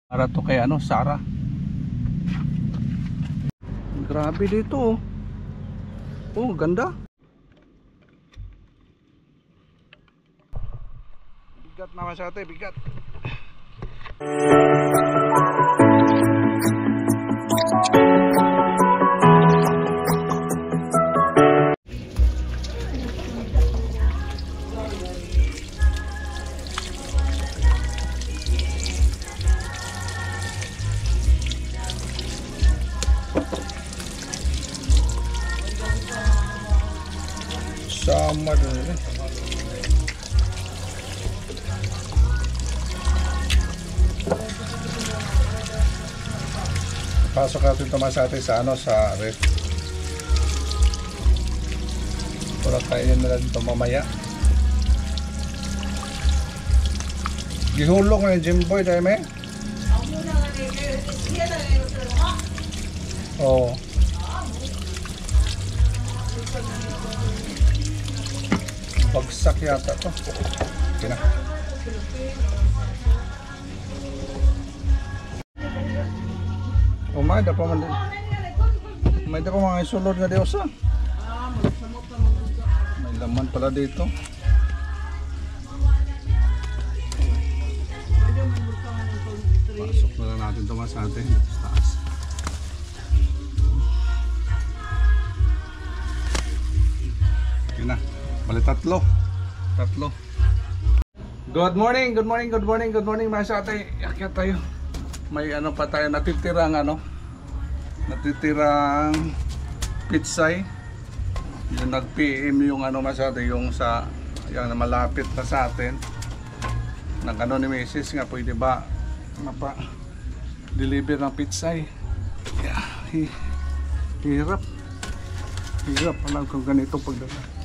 Para to kay ano, Sarah. Grabe dito oh. Oh, ganda. Bigat naman sa ate, bigat. Sama din eh. Pasok natin tumasate sa ano, sa ref. Para kainin na dito mamaya. Gihulong na yung Jimboy dahil may? Oo. Bagsak yata to. Okay na. Umay, dapat man din. May dapat mga isulod nga Diyos ah. May laman pala dito. Pasok na lang natin ito mas natin. Taas. Okay na. Bali tatlo. Good morning mga sate. Akyat tayo. May ano pa tayo natitirang pitsay. Yung nag-PM yung ano mga sate, yung sa yung malapit na sa atin. Nang ano ni Mrs. nga pwede ba mapa-deliver ng pitsay. Yeah, hirap alam kung ganito pagdala.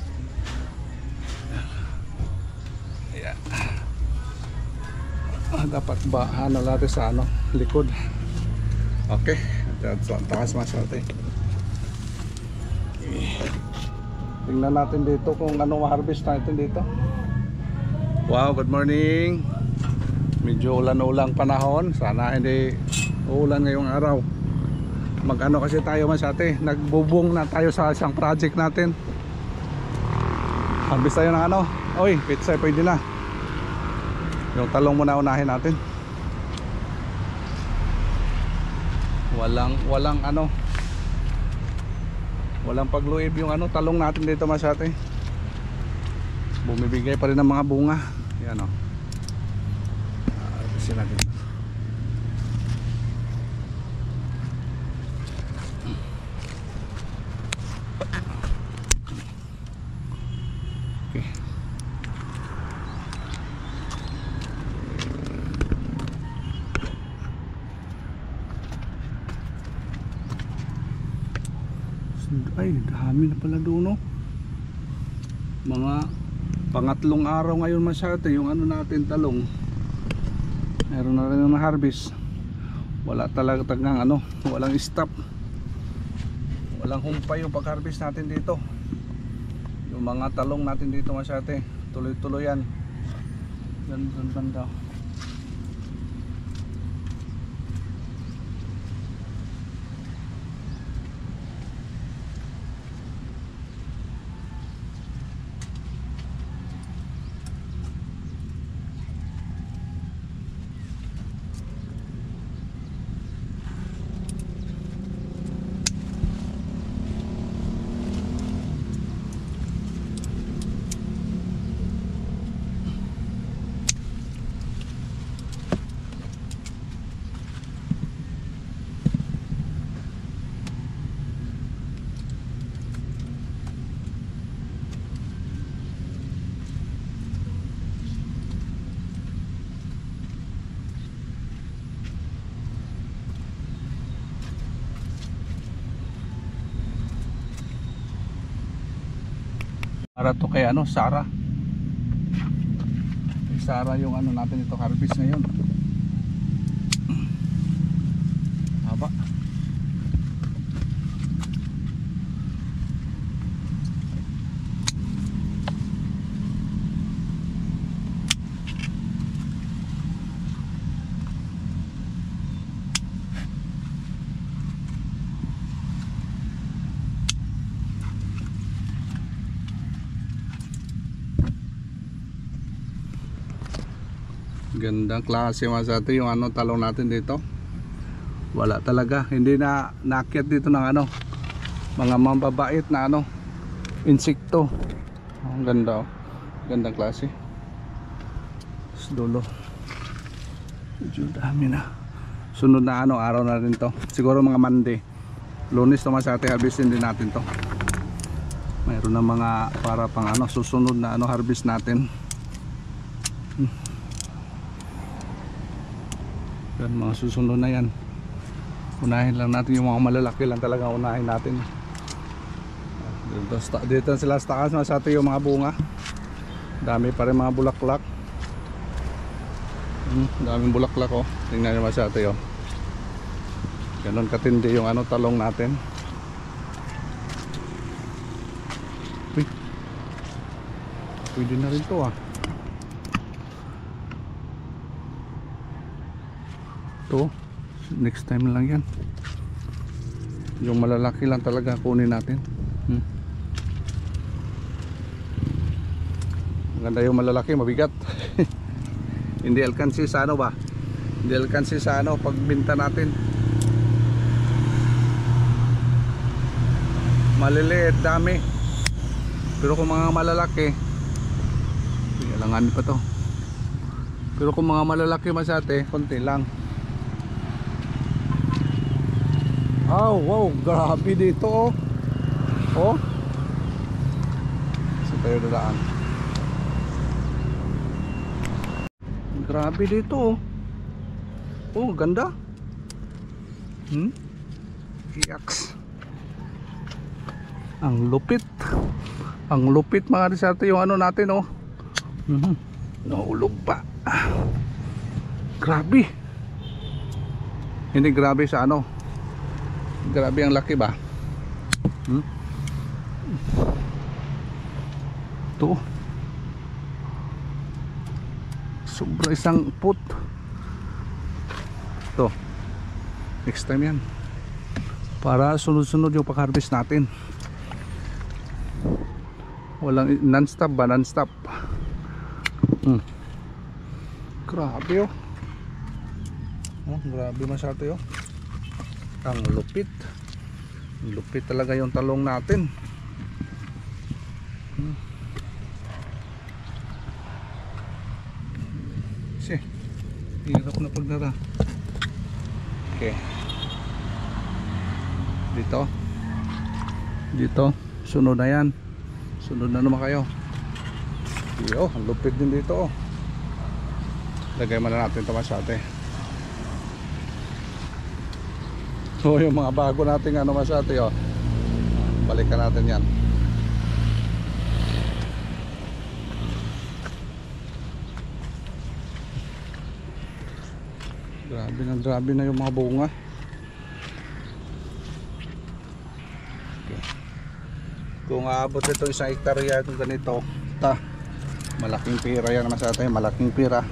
Dapat ba natin sa ano likod. Okay, takas mas natin. Tingnan natin dito kung ano ma-harvest natin dito. Wow, good morning. Medyo ulan-ulang panahon. Sana hindi uulan ngayong araw. Mag-ano kasi tayo mas ate, nagbubong na tayo sa isang project natin. Harvest tayo ng ano. Oy, pizza pwede na. Yung talong muna unahin natin. Walang pagluib yung ano talong natin dito masyate. Bumibigay pa rin ng mga bunga. Yan o. Kasi natin. Okay. Ay, dami na pala doon no? Mga pangatlong araw ngayon masyado yung ano natin talong. Meron na rin na harvest. Wala talaga tagang ano, walang stop. Walang humpay yung pag-harvest natin dito. Yung mga talong natin dito masyado, tuloy-tuloy yan. Ganun banda. Para to kay ano, Sarah. Kay Sarah yung ano natin ito harvest ngayon. Haba. Gandang klase mga sa atin yung ano talong natin dito. Wala talaga, hindi na naakyat dito ng ano mga mambabait na ano insekto. Ang ganda oh. Gandang klase. Sa dulo. Medyo dami na. Sunod na ano araw na rin to. Siguro mga Monday. Lunes to mga sa atin, harvestin din natin to. Mayroon na mga para pang ano susunod na ano harvest natin. Yan mga susunod na yan. Unahin lang natin yung mga malalaki lang talaga, unahin natin. Dito sila sa taas na sa atin yung mga bunga. Dami pa rin mga bulaklak. Daming bulaklak oh. Tingnan nyo sa atin oh. Ganon katindi yung ano talong natin. Uy, pwede na rin to ah. To next time lang yan. Yung malalaki lang talaga kunin natin. Maganda yung malalaki, mabigat. Hindi alkansi sa ano ba? Hindi alkansi sa ano pagbenta natin. Maliliit, dami. Pero kung mga malalaki, alangan pa to. Pero kung mga malalaki masate, konti lang. Oh, wow, grabe dito oh. Oh. Sa tayo dadaan. Grabe dito oh. Oh, ganda. Yaks. Ang lupit. Ang lupit mga disarte yung ano natin oh. Nahulog pa. Grabe. Hindi grabe sa ano. Grabe ang laki ba? Ito. Sobra isang put. Ito. Next time yan. Para sunod-sunod yung pag-harvest natin. Walang non-stop ba? Non-stop. Grabe oh. Oh, grabe masyado oh. Ang lupit. Lupit talaga yung talong natin. Kasi hirap na pagdara. Okay. Dito sunod na yan. Sunod na naman kayo. Yo, ang lupit din dito oh. Lagay muna natin ito masyate. So yung mga bago nating ano masyate oh. Balikan natin yan. Grabe na yung mga bunga. Okay. Kung aabot ito isang hektarya itong ganito, malaking pira yan naman sa atin, malaking pira.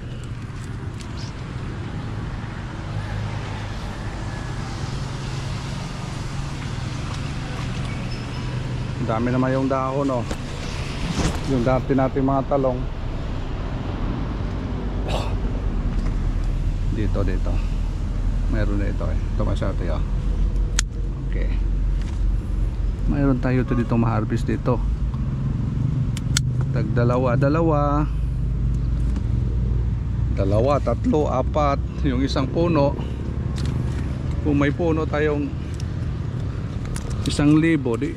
Dami naman yung dahon oh. Yung dati natin mga talong. Dito mayroon na ito eh. Ito masyado oh. Okay. Mayroon tayo dito ma-harvest dito. Tag dalawa, tatlo, apat. Yung isang puno, kung may puno tayong 1,000 di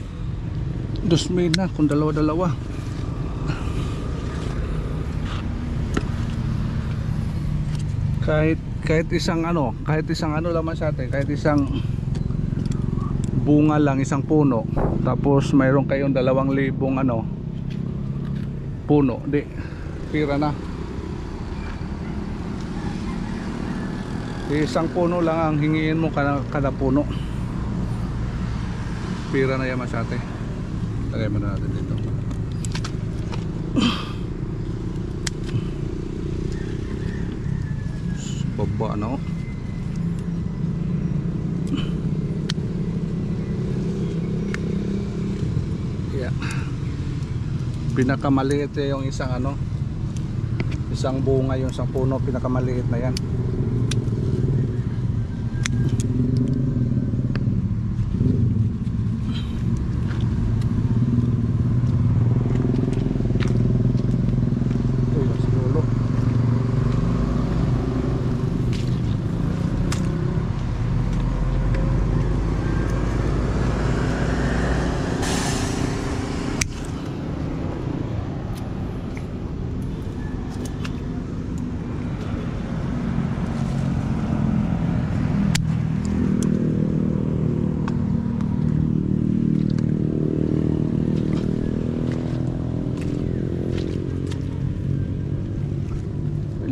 2,000 na kung dalawa. Kahit isang ano lamang sa atin, kahit isang bunga lang, isang puno, tapos mayroon kayong 2,000 ano puno, di pira na. Isang puno lang ang hingiin mo kada puno, pira na yan masyate. Lagay mo na natin dito. Baba ano. Yeah. Pinakamaliit yung isang ano, Isang bunga yung isang puno, pinakamaliit na yan.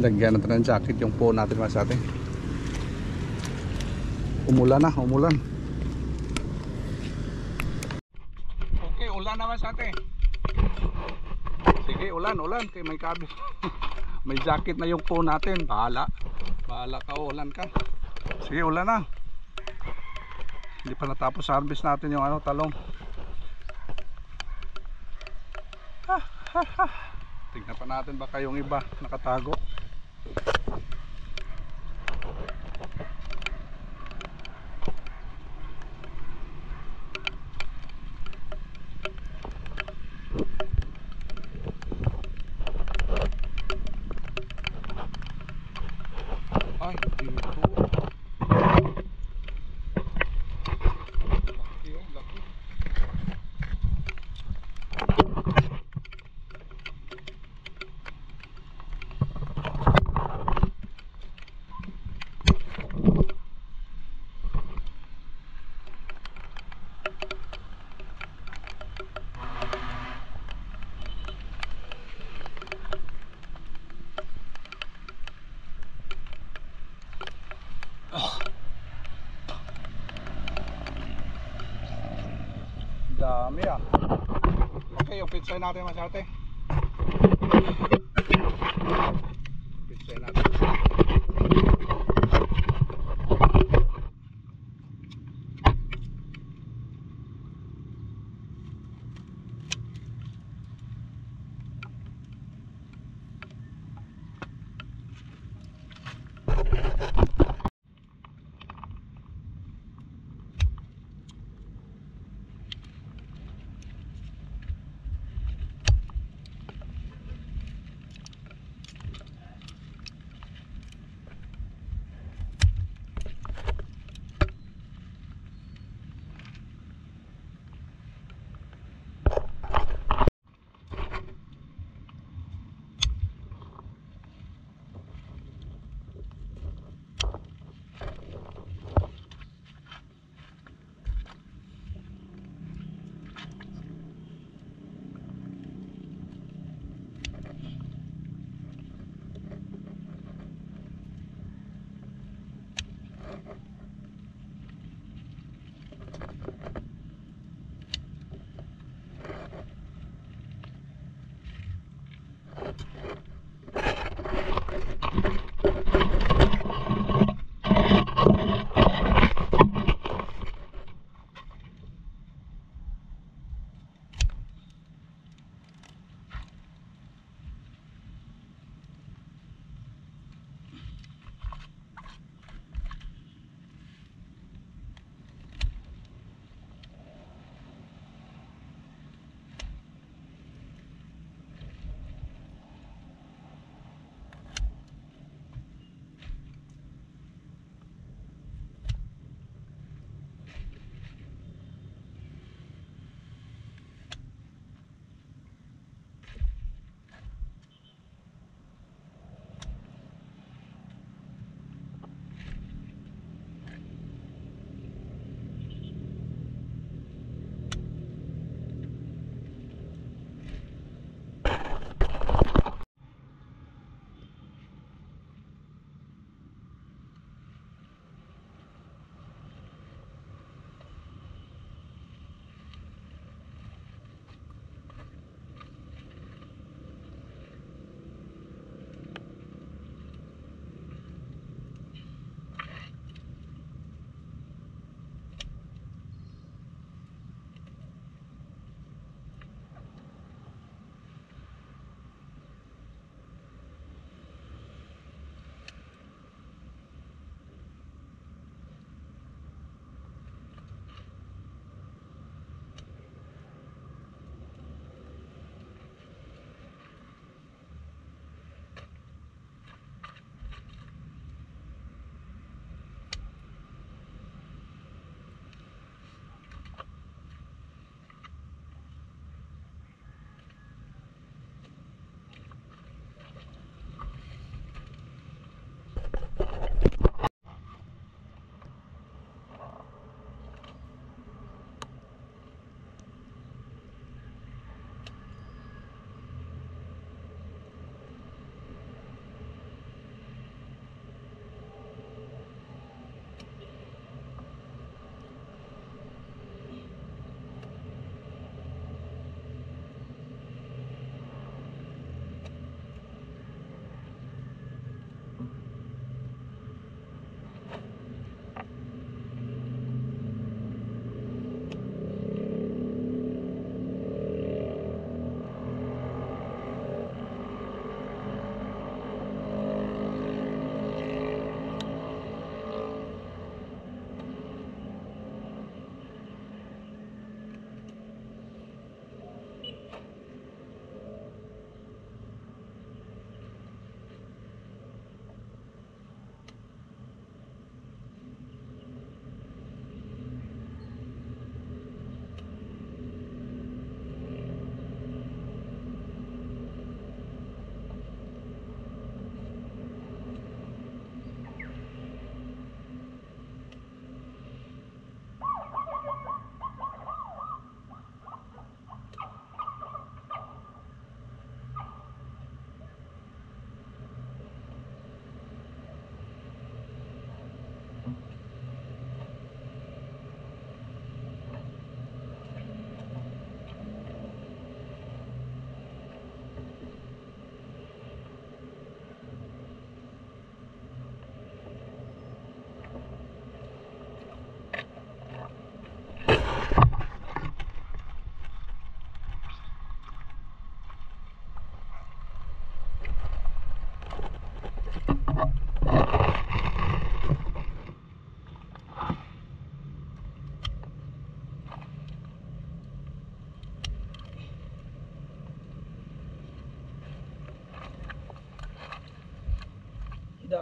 Lagyan natin ng jacket yung po natin mas ate. Umulan na, umulan. Okay, ulan naman sa ate. Sige, ulan, ulan. Kaya may kabi. May jacket na yung po natin. Bahala. Bahala ka, ulan ka. Sige, ulan na. Hindi pa natapos harvest natin yung ano, talong. Tignan pa natin baka yung iba nakatago. Ay, dito. Laki yun, laki. Dami ah. Okay, yung pitsay natin masyate. Pitsay natin.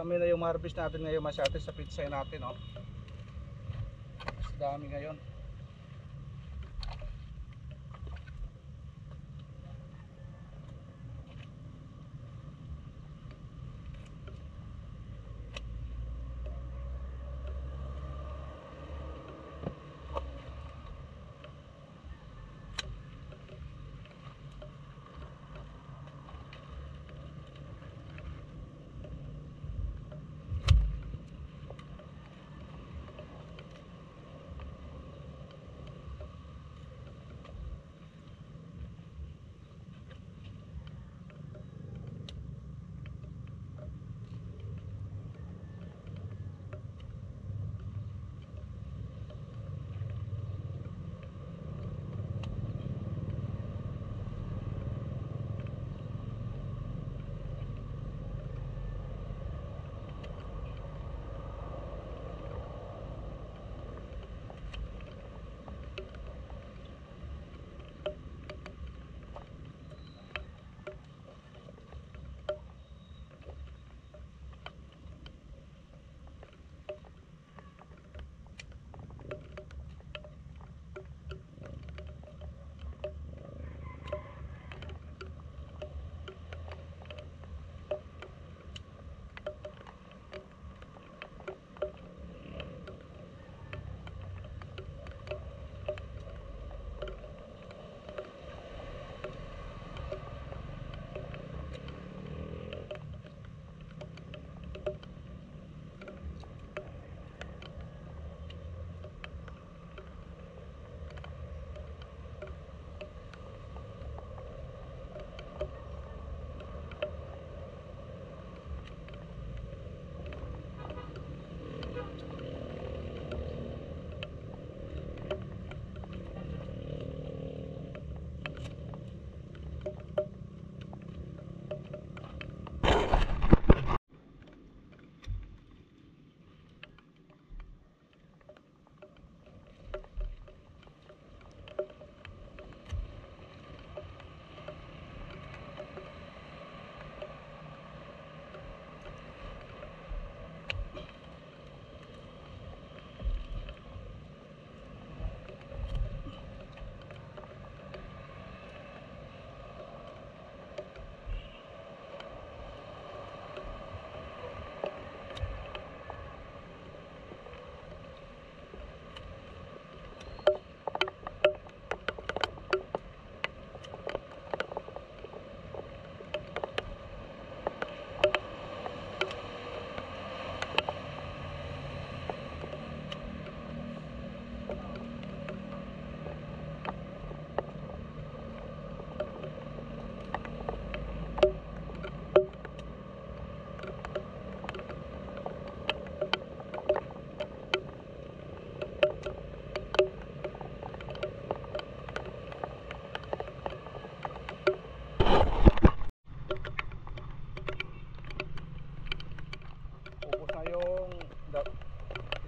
dami na yung harvest natin ngayon masyate sa pitsay natin, oh. Mas dami ngayon.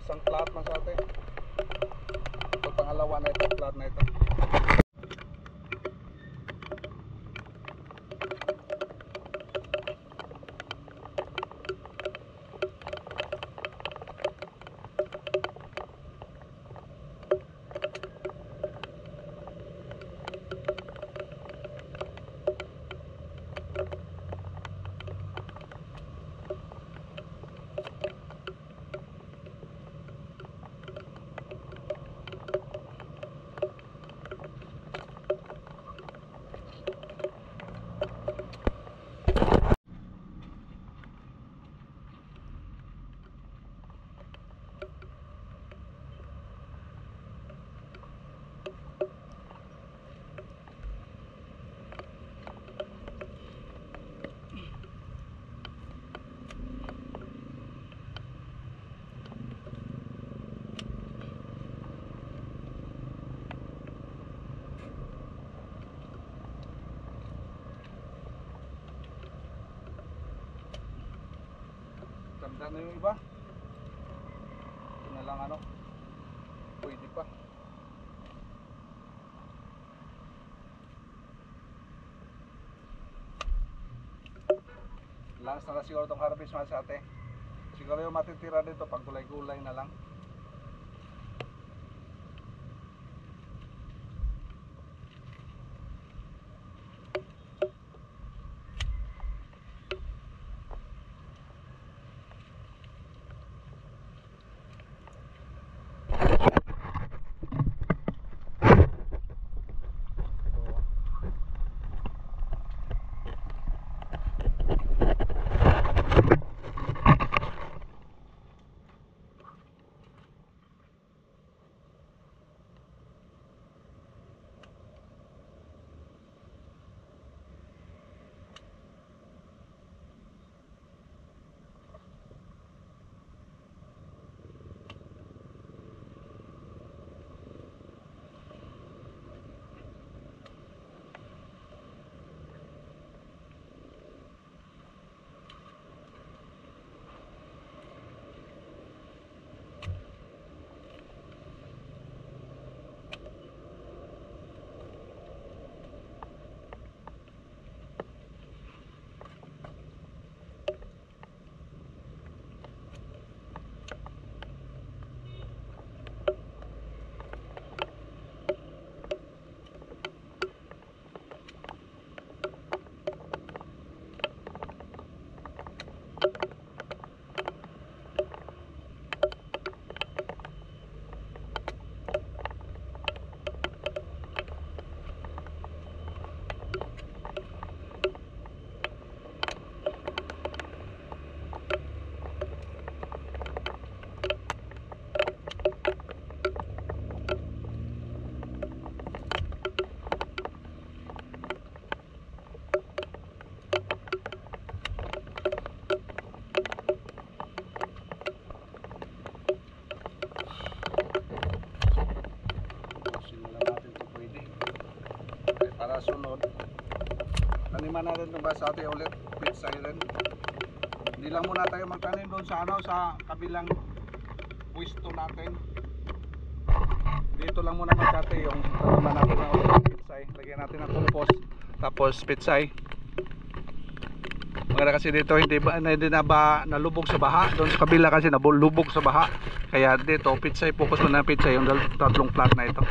Isang plat man sa atin. Ito pangalawa na ito, plat na ito. Ganda na yung iba. Ito na lang ano, pwede pa. Last na siguro itong harvest mga sa ate. Siguro yung matitira dito pag gulay-gulay na lang. Para sunod taniman natin itong basate ulit with siren. Hindi lang muna tayo magtanim doon sa sa kabilang pwesto natin, dito lang muna magkate yung taniman natin na ulit pitsay. Lagyan natin ng compost tapos pitsay. Maganda kasi dito hindi na ba nalubog sa baha, doon sa kabila kasi nalubog sa baha, kaya dito pitsay, focus muna na pitsay yung tatlong plant na ito.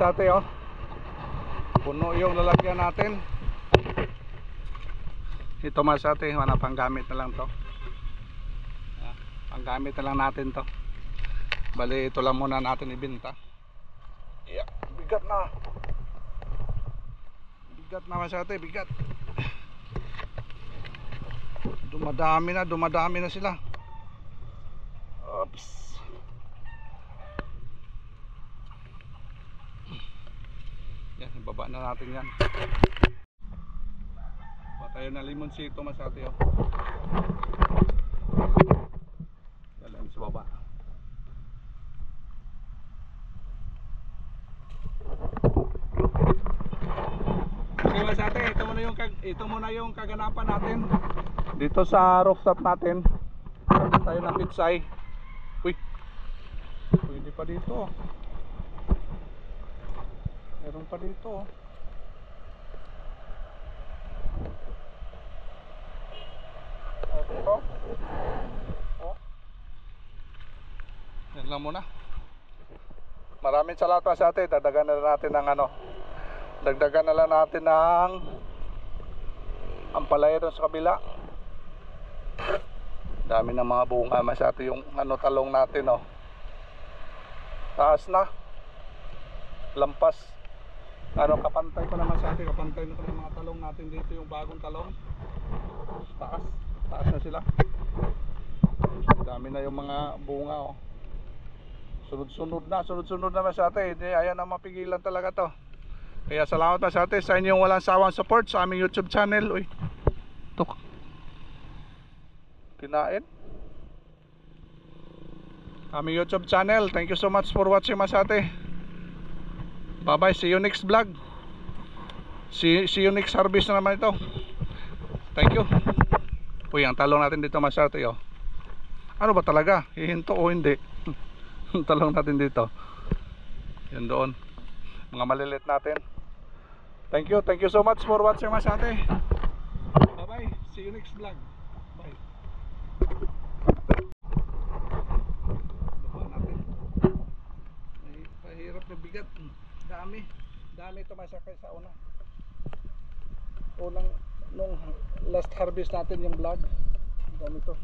masate oh. Puno yung lalagyan natin. Ito masate, wala pang gamit na lang to. Panggamit na lang natin to. Bali ito lang muna natin ibenta. Yeah, bigat na. Bigat na masate, bigat. Dumadami na sila. Oops. Yan, ibaba na natin yan. Patayo na limonsito masate oh. Dalan sa baba. Okay masate, ito muna yung kaganapan natin. Dito sa rooftop natin. Tayo ng pitsay. Uy. Pwede pa dito. Meron pa dito. Ito. Oh. Yan lang muna. Maraming salamat sa atin. Dagdagan na natin ng ano. Dagdagan na lang natin ng ampalaya doon sa kabila. Dami ng mga bunga masyado yung ano talong natin oh. Taas na. Lampas. Ano kapantay ko naman sa atin, kapantay na ko ng mga talong natin dito, yung bagong talong. Taas na sila. Dami na yung mga bunga oh. Sunod-sunod na sa atin. Hindi ayan na mapigilan talaga to. Kaya salamat na sa atin sa inyong walang sawang support sa aming YouTube channel. Uy. Tok. Kinain. Aming YouTube channel. Thank you so much for watching masate. Bye bye, see you next vlog. See you next harvest na naman ito. Thank you. Uy, ang talong natin dito masate oh. Ano ba talaga? Hihinto o hindi? Ang talong natin dito. Yan doon. Mga malilit natin. Thank you so much for watching masate. Bye bye, see you next vlog. Bye. Baba natin. Mahirap na bigat. Dami ito masakay sa unang nung last harvest natin yung vlog. Dami to.